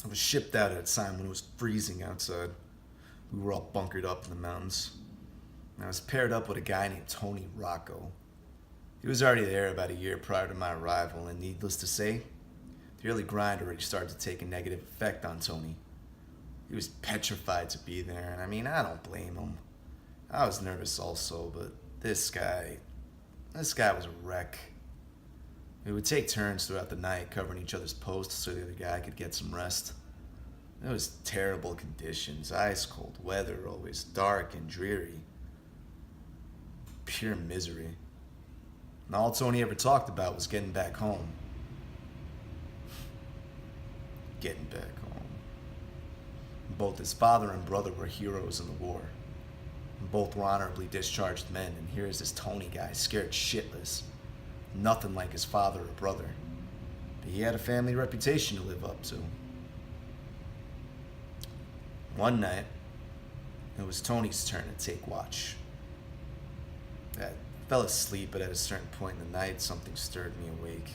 I was shipped out at a time when it was freezing outside. We were all bunkered up in the mountains. And I was paired up with a guy named Tony Rocco. He was already there about a year prior to my arrival, and needless to say, the early grind already started to take a negative effect on Tony. He was petrified to be there, and I don't blame him. I was nervous also, but this guy was a wreck. We would take turns throughout the night covering each other's posts so the other guy could get some rest. It was terrible conditions, ice cold weather, always dark and dreary. Pure misery. And all Tony ever talked about was getting back home. Getting back home. Both his father and brother were heroes in the war. Both were honorably discharged men, and here's this Tony guy, scared shitless. Nothing like his father or brother. But he had a family reputation to live up to. One night, it was Tony's turn to take watch. I fell asleep, but at a certain point in the night, something stirred me awake.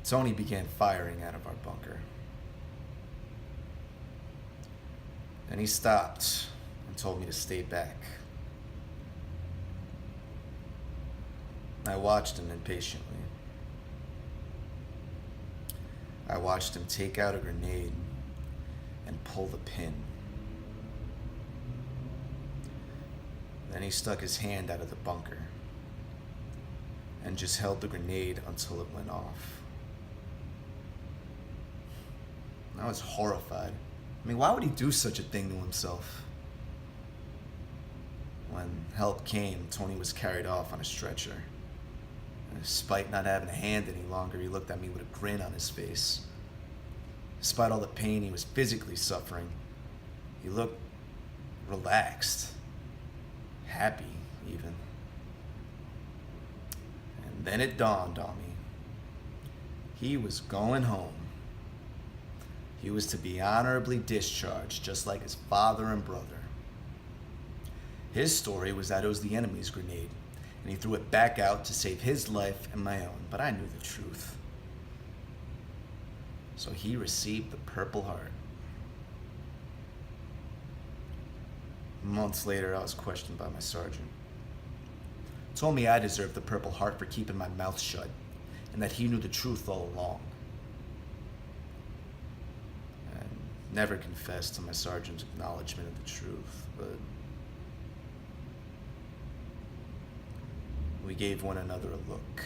Tony began firing out of our bunker. Then he stopped and told me to stay back. I watched him impatiently. I watched him take out a grenade and pull the pin. Then he stuck his hand out of the bunker and just held the grenade until it went off. I was horrified. Why would he do such a thing to himself? When help came, Tony was carried off on a stretcher. And despite not having a hand any longer, he looked at me with a grin on his face. Despite all the pain he was physically suffering, he looked relaxed, happy even. And then it dawned on me. He was going home. He was to be honorably discharged, just like his father and brother. His story was that it was the enemy's grenade, and he threw it back out to save his life and my own, but I knew the truth. So he received the Purple Heart. Months later, I was questioned by my sergeant. He told me I deserved the Purple Heart for keeping my mouth shut, and that he knew the truth all along. Never confessed to my sergeant's acknowledgement of the truth, but we gave one another a look.